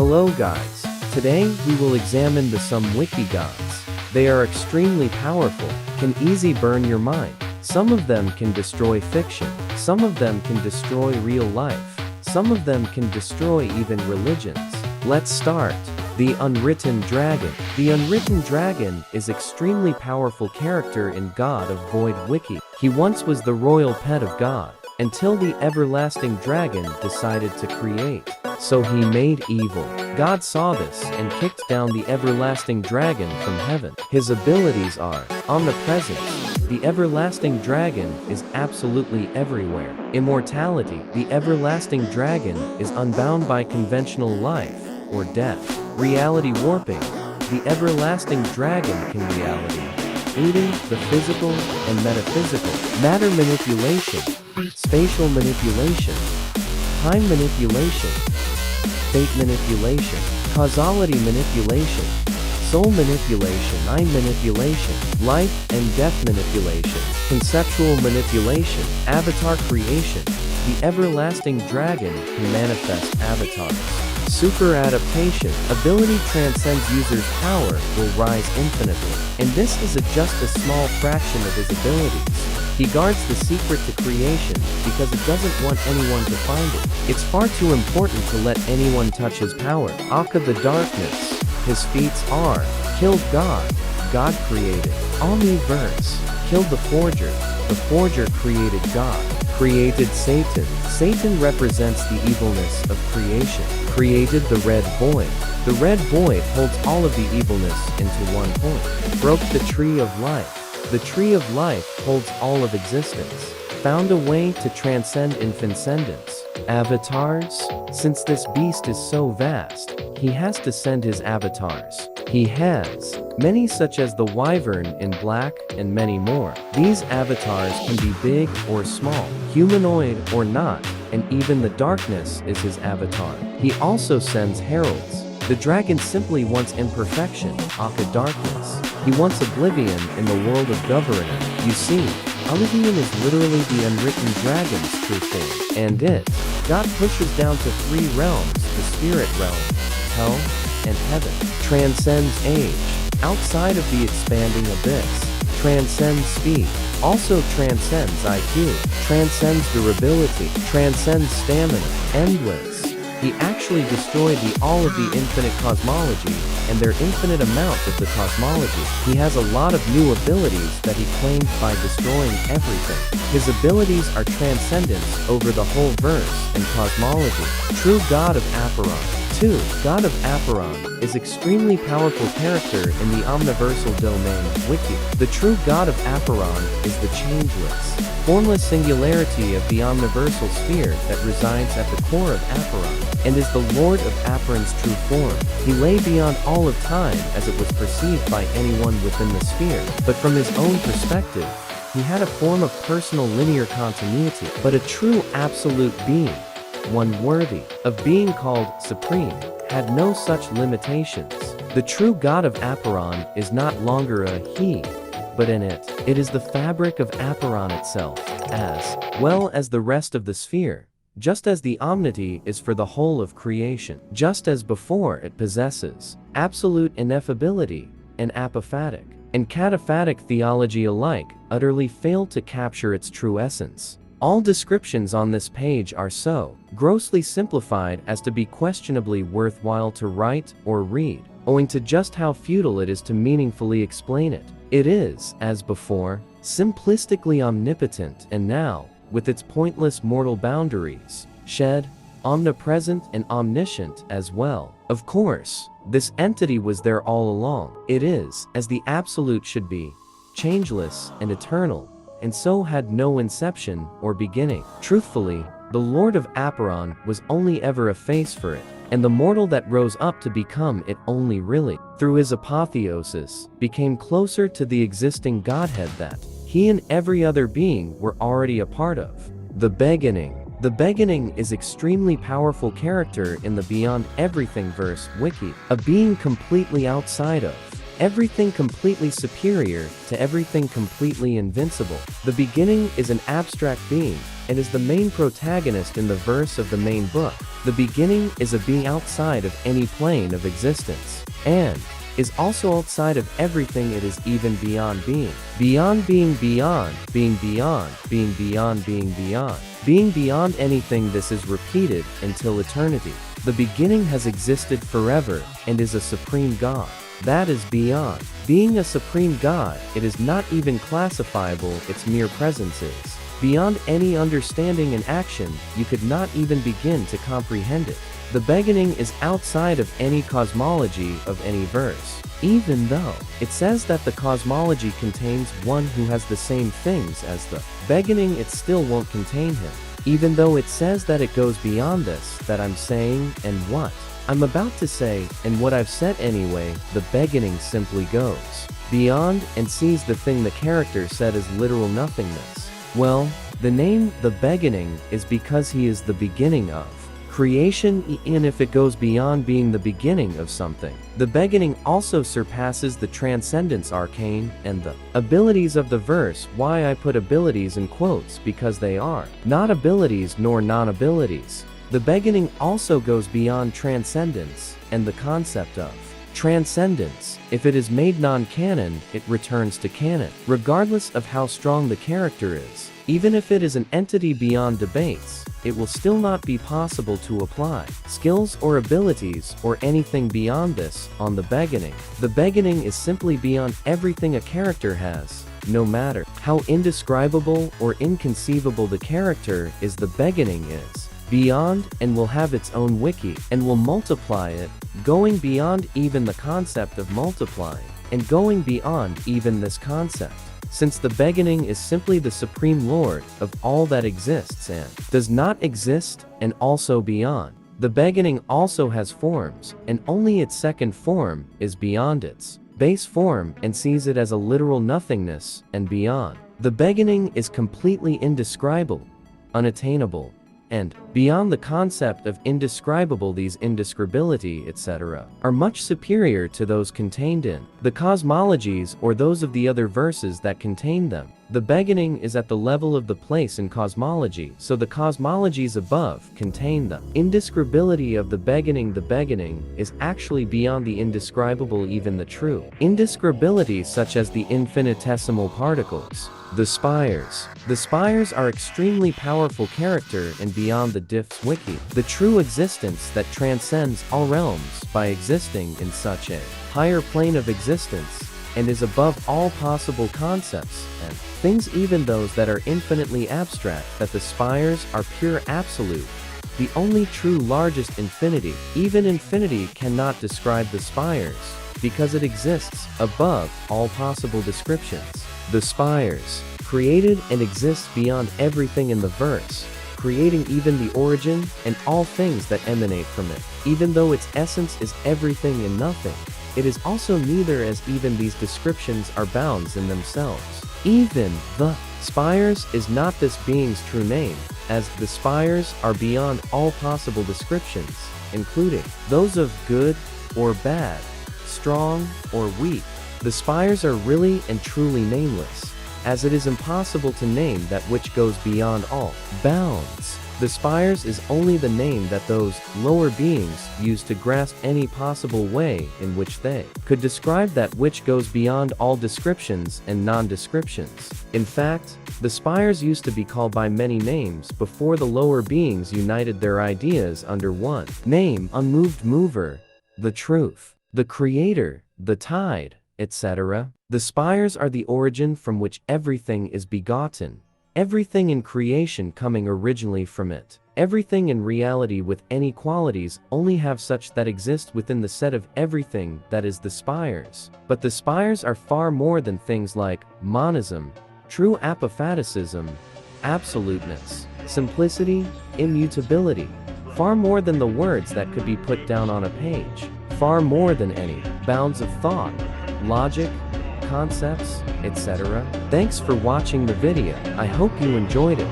Hello guys. Today we will examine some wiki gods. They are extremely powerful, can easily burn your mind. Some of them can destroy fiction. Some of them can destroy real life. Some of them can destroy even religions. Let's start. The unwritten dragon. The unwritten dragon is extremely powerful character in God of Void wiki. He once was the royal pet of God, until the everlasting dragon decided to create. So he made evil. God saw this and kicked down the everlasting dragon from heaven. His abilities are omnipresence. The everlasting dragon is absolutely everywhere. Immortality. The everlasting dragon is unbound by conventional life or death. Reality warping. The everlasting dragon can reality, including the physical and metaphysical. Matter manipulation. Spatial manipulation. Time manipulation. Fate manipulation. Causality manipulation. Soul manipulation. Mind manipulation. Life and death manipulation. Conceptual manipulation. Avatar creation. The everlasting dragon can manifest avatars. Super adaptation. Ability transcends user's power, will rise infinitely. And this is just a small fraction of his abilities. He guards the secret to creation because it doesn't want anyone to find it. It's far too important to let anyone touch his power. Akka the darkness. His feats are: killed God. God created. Omniverse. Killed the forger. The forger created God. Created Satan. Satan represents the evilness of creation. Created the red void. The red void holds all of the evilness into one point. Broke the tree of life. The tree of life holds all of existence. Found a way to transcend infascendence. Avatars. Since this beast is so vast, he has to send his avatars. He has many, such as the wyvern in black and many more. These avatars can be big or small, humanoid or not, and even the darkness is his avatar. He also sends heralds. The dragon simply wants imperfection, Akka darkness. He wants oblivion in the world of government. You see, oblivion is literally the unwritten dragon's true form. And God pushes down to three realms: the spirit realm, hell, and heaven. Transcends age. Outside of the expanding abyss. Transcends speed. Also transcends IQ. Transcends durability. Transcends stamina. Endless. He actually destroyed all of the infinite cosmology and their infinite amount of the cosmology. He has a lot of new abilities that he claimed by destroying everything. His abilities are transcendence over the whole verse and cosmology. True God of Aeron. 2. God of Aeron is extremely powerful character in the omniversal domain, wiki. The true God of Aeron is the changeless, formless singularity of the omniversal sphere that resides at the core of Aeron, and is the Lord of Aeron's true form. He lay beyond all of time as it was perceived by anyone within the sphere, but from his own perspective, he had a form of personal linear continuity, but a true absolute being, one worthy of being called supreme, had no such limitations. The true God of Aeron is not longer a he, but in it. It is the fabric of Aeron itself, as well as the rest of the sphere, just as the omnity is for the whole of creation. Just as before, it possesses absolute ineffability and apophatic and cataphatic theology alike utterly fail to capture its true essence. All descriptions on this page are so grossly simplified as to be questionably worthwhile to write or read, owing to just how futile it is to meaningfully explain it. It is, as before, simplistically omnipotent, and now, with its pointless mortal boundaries, shed, omnipresent and omniscient as well. Of course, this entity was there all along. It is, as the absolute should be, changeless and eternal, and so had no inception or beginning. Truthfully, the Lord of Aeron was only ever a face for it, and the mortal that rose up to become it only really, through his apotheosis, became closer to the existing Godhead that he and every other being were already a part of. The beginning. The beginning is extremely powerful character in the Beyond Everything verse wiki, a being completely outside of Everything completely superior to everything completely invincible. The beginning is an abstract being, and is the main protagonist in the verse of the main book. The beginning is a being outside of any plane of existence, and is also outside of everything. It is even beyond being. Beyond being beyond, being beyond, being beyond, being beyond. Being beyond anything. This is repeated until eternity. The beginning has existed forever, and is a supreme God. That is beyond. Being a supreme God, it is not even classifiable, its mere presence is beyond any understanding and action. You could not even begin to comprehend it. The beginning is outside of any cosmology of any verse. Even though it says that the cosmology contains one who has the same things as the beginning, it still won't contain him. Even though it says that it goes beyond this, that I'm saying, and what I'm about to say, and what I've said anyway, the beginning simply goes beyond and sees the thing the character said as literal nothingness. Well, the name, the beginning, is because he is the beginning of creation. Even if it goes beyond being the beginning of something, the beginning also surpasses the transcendence arcane and the abilities of the verse. Why I put abilities in quotes, because they are not abilities nor non-abilities. The beginning also goes beyond transcendence and the concept of transcendence. If it is made non-canon, it returns to canon, regardless of how strong the character is. Even if it is an entity beyond debates, it will still not be possible to apply skills or abilities or anything beyond this on the beginning. The beginning is simply beyond everything a character has. No matter how indescribable or inconceivable the character is, the beginning is beyond and will have its own wiki and will multiply it, going beyond even the concept of multiplying and going beyond even this concept. Since the beginning is simply the supreme lord of all that exists and does not exist, and also beyond. The beginning also has forms, and only its second form is beyond its base form and sees it as a literal nothingness and beyond. The beginning is completely indescribable, unattainable, and beyond the concept of indescribable. These indescribability, etc., are much superior to those contained in the cosmologies or those of the other verses that contain them. The beginning is at the level of the place in cosmology, so the cosmologies above contain the indescribability of the beginning. The beginning is actually beyond the indescribable, even the true indescribability, such as the infinitesimal particles. The spires. The spires are extremely powerful character and beyond the diff's wiki. The true existence that transcends all realms by existing in such a higher plane of existence and is above all possible concepts and things, even those that are infinitely abstract. That the spires are pure absolute, the only true largest infinity. Even infinity cannot describe the spires because it exists above all possible descriptions. The spires created and exists beyond everything in the verse, creating even the origin and all things that emanate from it. Even though its essence is everything and nothing, it is also neither, as even these descriptions are bounds in themselves. Even the spires is not this being's true name, as the spires are beyond all possible descriptions, including those of good or bad, strong or weak. The spires are really and truly nameless, as it is impossible to name that which goes beyond all bounds. The spires is only the name that those lower beings use to grasp any possible way in which they could describe that which goes beyond all descriptions and non-descriptions. In fact, the spires used to be called by many names before the lower beings united their ideas under one name: unmoved mover, the truth, the creator, the tide, etc. The spires are the origin from which everything is begotten, everything in creation coming originally from it. Everything in reality with any qualities only have such that exist within the set of everything that is the spires. But the spires are far more than things like monism, true apophaticism, absoluteness, simplicity, immutability, far more than the words that could be put down on a page, far more than any bounds of thought, logic, concepts, etc. Thanks for watching the video. I hope you enjoyed it.